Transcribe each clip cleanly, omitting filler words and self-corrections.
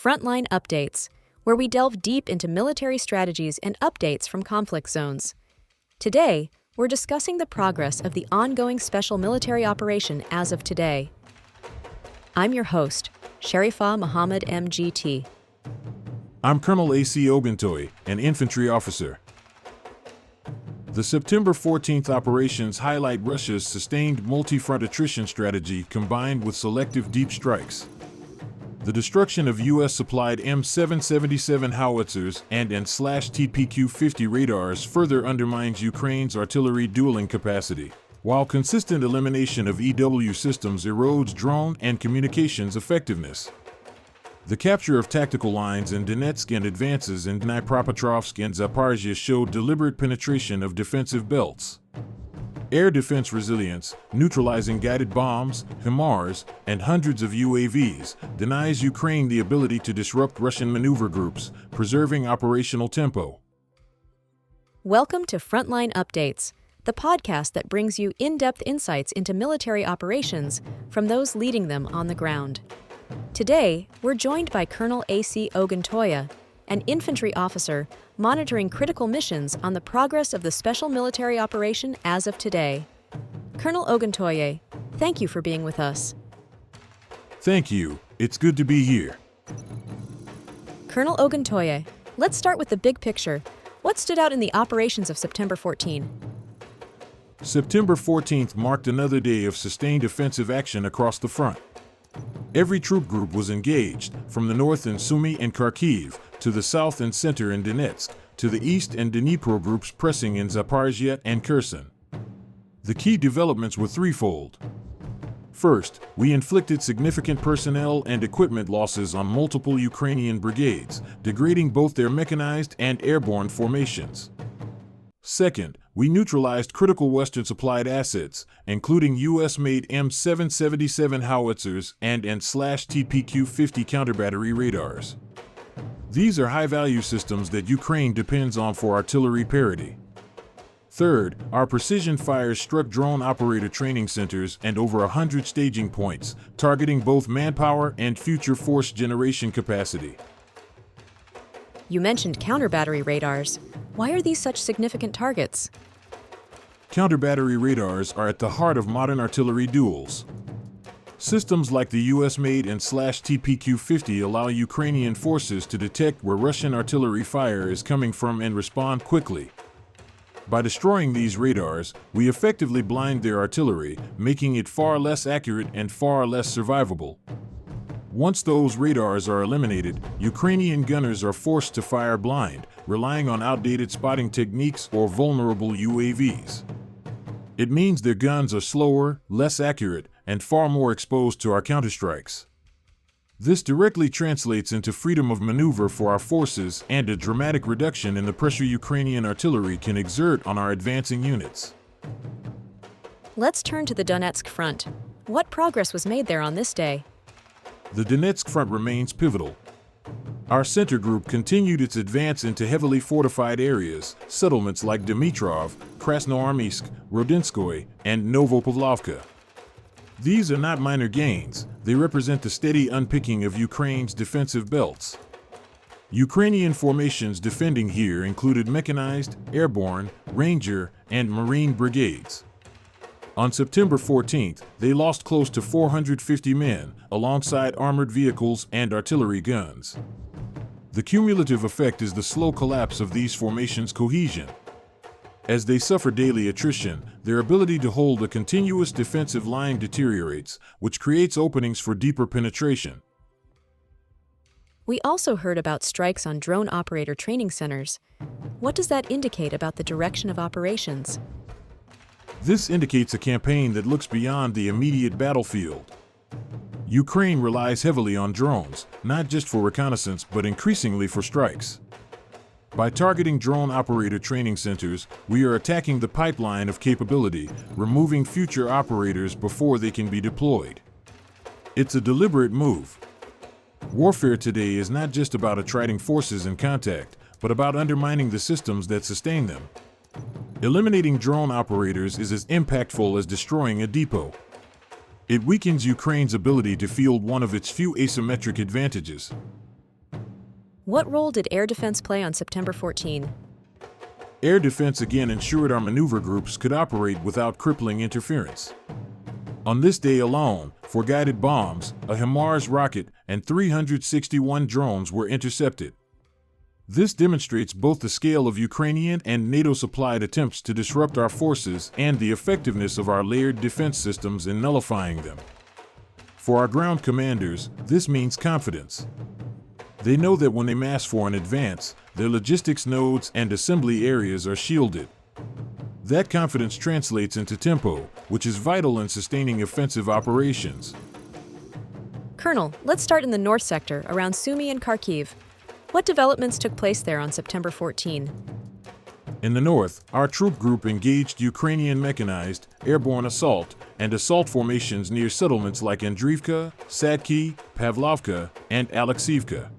Frontline Updates, where we delve deep into military strategies and updates from conflict zones. Today, we're discussing the progress of the ongoing special military operation as of today. I'm your host, Sharifah Muhammad MGT. I'm Colonel A.C. Oguntoye, an infantry officer. The September 14th operations highlight Russia's sustained multi-front attrition strategy combined with selective deep strikes. The destruction of U.S.-supplied M777 howitzers and TPQ-50 radars further undermines Ukraine's artillery dueling capacity, while consistent elimination of EW systems erodes drone and communications effectiveness. The capture of tactical lines in Donetsk and advances in Dnipropetrovsk and Zaporizhzhia showed deliberate penetration of defensive belts. Air defense resilience, neutralizing guided bombs, HIMARS, and hundreds of UAVs, denies Ukraine the ability to disrupt Russian maneuver groups, preserving operational tempo. Welcome to Frontline Updates, the podcast that brings you in-depth insights into military operations from those leading them on the ground. Today, we're joined by Colonel A.C. Oguntoye, an infantry officer monitoring critical missions on the progress of the special military operation as of today. Colonel Oguntoye, thank you for being with us. Thank you. It's good to be here. Colonel Oguntoye, let's start with the big picture. What stood out in the operations of September 14? September 14th marked another day of sustained offensive action across the front. Every troop group was engaged, from the north in Sumy and Kharkiv, to the south and center in Donetsk, to the east and Dnipro groups pressing in Zaporizhzhia and Kherson. The key developments were threefold. First, we inflicted significant personnel and equipment losses on multiple Ukrainian brigades, degrading both their mechanized and airborne formations. Second, we neutralized critical Western-supplied assets, including U.S.-made M777 howitzers and TPQ-50 counterbattery radars. These are high-value systems that Ukraine depends on for artillery parity. Third, our precision fires struck drone operator training centers and over 100 staging points, targeting both manpower and future force generation capacity. You mentioned counterbattery radars. Why are these such significant targets? Counterbattery radars are at the heart of modern artillery duels. Systems like the US-made TPQ-50 allow Ukrainian forces to detect where Russian artillery fire is coming from and respond quickly. By destroying these radars, we effectively blind their artillery, making it far less accurate and far less survivable. Once those radars are eliminated, Ukrainian gunners are forced to fire blind, relying on outdated spotting techniques or vulnerable UAVs. It means their guns are slower, less accurate, and far more exposed to our counterstrikes. This directly translates into freedom of maneuver for our forces and a dramatic reduction in the pressure Ukrainian artillery can exert on our advancing units. Let's turn to the Donetsk front. What progress was made there on this day? The Donetsk front remains pivotal. Our center group continued its advance into heavily fortified areas, settlements like Dmitrov, Krasnoarmysk, Rodinskoye, and Novopavlovka. These are not minor gains, they represent the steady unpicking of Ukraine's defensive belts. Ukrainian formations defending here included mechanized, airborne, ranger, and marine brigades. On September 14th, they lost close to 450 men, alongside armored vehicles and artillery guns. The cumulative effect is the slow collapse of these formations' cohesion. As they suffer daily attrition, their ability to hold a continuous defensive line deteriorates, which creates openings for deeper penetration. We also heard about strikes on drone operator training centers. What does that indicate about the direction of operations? This indicates a campaign that looks beyond the immediate battlefield. Ukraine relies heavily on drones, not just for reconnaissance but increasingly for strikes. By targeting drone operator training centers, we are attacking the pipeline of capability, removing future operators before they can be deployed. It's a deliberate move. Warfare today is not just about attriting forces in contact, but about undermining the systems that sustain them. Eliminating drone operators is as impactful as destroying a depot. It weakens Ukraine's ability to field one of its few asymmetric advantages. What role did air defense play on September 14? Air defense again ensured our maneuver groups could operate without crippling interference. On this day alone, 4 guided bombs, a HIMARS rocket, and 361 drones were intercepted. This demonstrates both the scale of Ukrainian and NATO-supplied attempts to disrupt our forces and the effectiveness of our layered defense systems in nullifying them. For our ground commanders, this means confidence. They know that when they mass for an advance, their logistics nodes and assembly areas are shielded. That confidence translates into tempo, which is vital in sustaining offensive operations. Colonel, let's start in the north sector, around Sumy and Kharkiv. What developments took place there on September 14? In the north, our troop group engaged Ukrainian mechanized, airborne assault, and assault formations near settlements like Andriivka, Sadki, Pavlovka, and Alexiivka.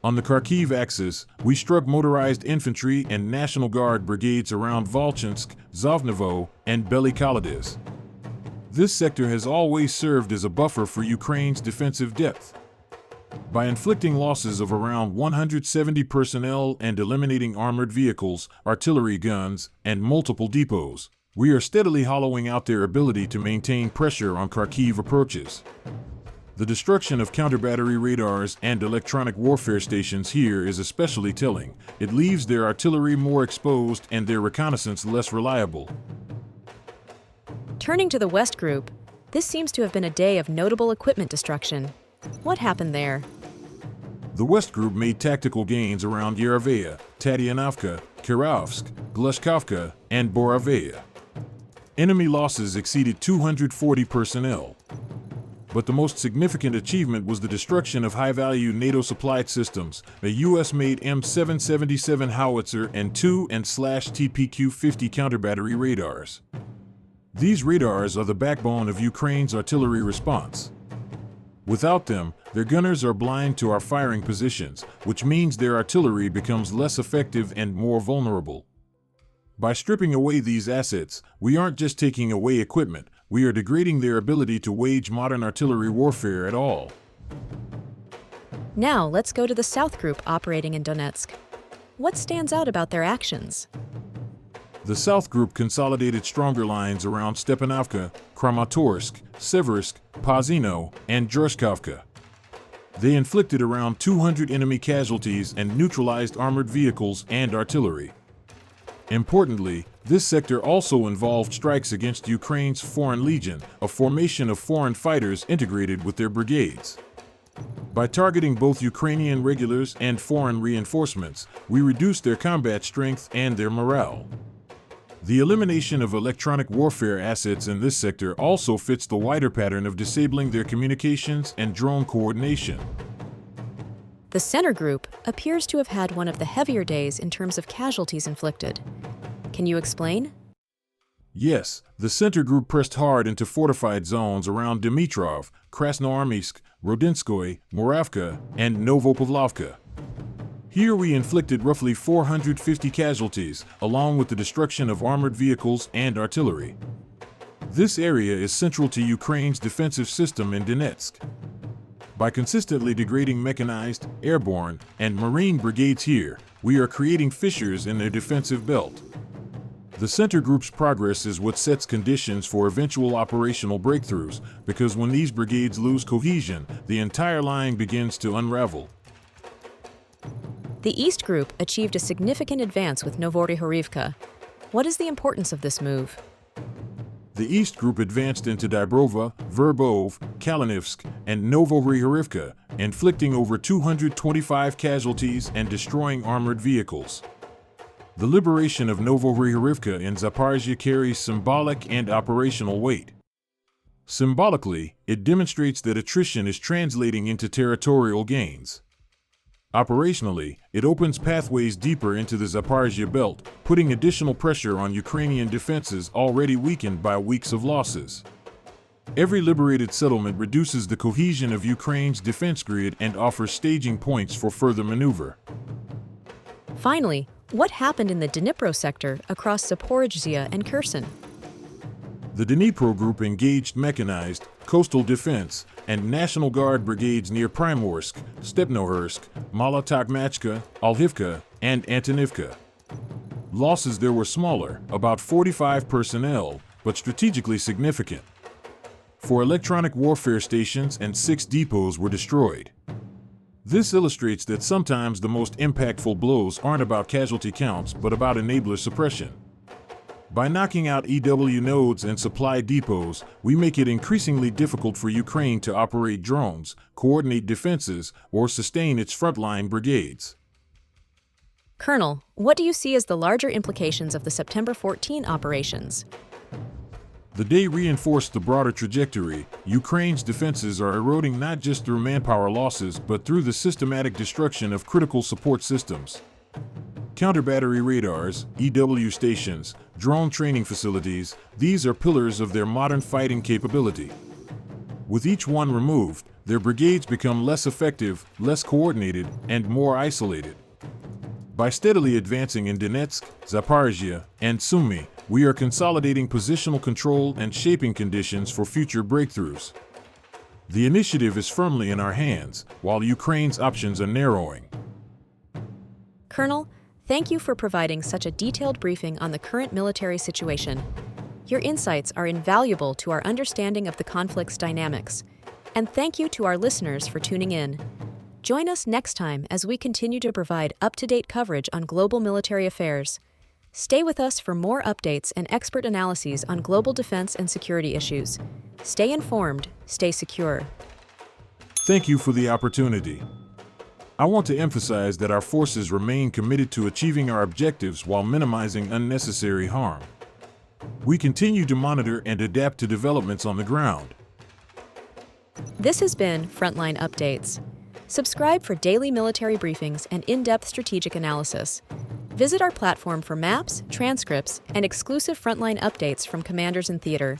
On the Kharkiv axis, we struck motorized infantry and National Guard brigades around Volchansk, Zovnevo, and Bely Kolodez. This sector has always served as a buffer for Ukraine's defensive depth. By inflicting losses of around 170 personnel and eliminating armored vehicles, artillery guns, and multiple depots, we are steadily hollowing out their ability to maintain pressure on Kharkiv approaches. The destruction of counter-battery radars and electronic warfare stations here is especially telling. It leaves their artillery more exposed and their reconnaissance less reliable. Turning to the West Group, this seems to have been a day of notable equipment destruction. What happened there? The West Group made tactical gains around Yereveia, Tatianovka, Kirovsk, Gleshkovka, and Borovaya. Enemy losses exceeded 240 personnel. But the most significant achievement was the destruction of high-value NATO-supplied systems, a U.S.-made M777 howitzer and 2/TPQ-50 counter-battery radars. These radars are the backbone of Ukraine's artillery response. Without them, their gunners are blind to our firing positions, which means their artillery becomes less effective and more vulnerable. By stripping away these assets, we aren't just taking away equipment, we are degrading their ability to wage modern artillery warfare at all. Now let's go to the South Group operating in Donetsk. What stands out about their actions? The South Group consolidated stronger lines around Stepanovka, Kramatorsk, Seversk, Pazino, and Zhorskhovka. They inflicted around 200 enemy casualties and neutralized armored vehicles and artillery. Importantly, this sector also involved strikes against Ukraine's Foreign Legion, a formation of foreign fighters integrated with their brigades. By targeting both Ukrainian regulars and foreign reinforcements, we reduced their combat strength and their morale. The elimination of electronic warfare assets in this sector also fits the wider pattern of disabling their communications and drone coordination. The Center Group appears to have had one of the heavier days in terms of casualties inflicted. Can you explain? Yes, the Center Group pressed hard into fortified zones around Dmitrov, Krasnoarmysk, Rodinskoye, Moravka, and Novopavlovka. Here we inflicted roughly 450 casualties, along with the destruction of armored vehicles and artillery. This area is central to Ukraine's defensive system in Donetsk. By consistently degrading mechanized, airborne, and marine brigades here, we are creating fissures in their defensive belt. The Center Group's progress is what sets conditions for eventual operational breakthroughs, because when these brigades lose cohesion, the entire line begins to unravel. The East Group achieved a significant advance with Novorohorivka. What is the importance of this move? The East Group advanced into Dybrova, Verbov, Kalynivsk, and Novorohorivka, inflicting over 225 casualties and destroying armored vehicles. The liberation of Novorohorivka in Zaporizhzhia carries symbolic and operational weight. Symbolically, it demonstrates that attrition is translating into territorial gains. Operationally, it opens pathways deeper into the Zaporizhzhia belt, putting additional pressure on Ukrainian defenses already weakened by weeks of losses. Every liberated settlement reduces the cohesion of Ukraine's defense grid and offers staging points for further maneuver. Finally, what happened in the Dnipro sector across Zaporizhzhia and Kherson? The Dnipro Group engaged mechanized, coastal defense, and National Guard brigades near Primorsk, Stepnohursk, Mala-Takhmachka, Alhivka, and Antonivka. Losses there were smaller, about 45 personnel, but strategically significant. 4 electronic warfare stations and 6 depots were destroyed. This illustrates that sometimes the most impactful blows aren't about casualty counts but about enabler suppression. By knocking out EW nodes and supply depots, we make it increasingly difficult for Ukraine to operate drones, coordinate defenses, or sustain its frontline brigades. Colonel, what do you see as the larger implications of the September 14 operations? The day reinforced the broader trajectory. Ukraine's defenses are eroding not just through manpower losses but through the systematic destruction of critical support systems. Counter-battery radars, EW stations, drone training facilities, these are pillars of their modern fighting capability. With each one removed, their brigades become less effective, less coordinated, and more isolated. By steadily advancing in Donetsk, Zaporizhzhia, and Sumy, we are consolidating positional control and shaping conditions for future breakthroughs. The initiative is firmly in our hands, while Ukraine's options are narrowing. Colonel, thank you for providing such a detailed briefing on the current military situation. Your insights are invaluable to our understanding of the conflict's dynamics. And thank you to our listeners for tuning in. Join us next time as we continue to provide up-to-date coverage on global military affairs. Stay with us for more updates and expert analyses on global defense and security issues. Stay informed, stay secure. Thank you for the opportunity. I want to emphasize that our forces remain committed to achieving our objectives while minimizing unnecessary harm. We continue to monitor and adapt to developments on the ground. This has been Frontline Updates. Subscribe for daily military briefings and in-depth strategic analysis. Visit our platform for maps, transcripts, and exclusive frontline updates from commanders in theater.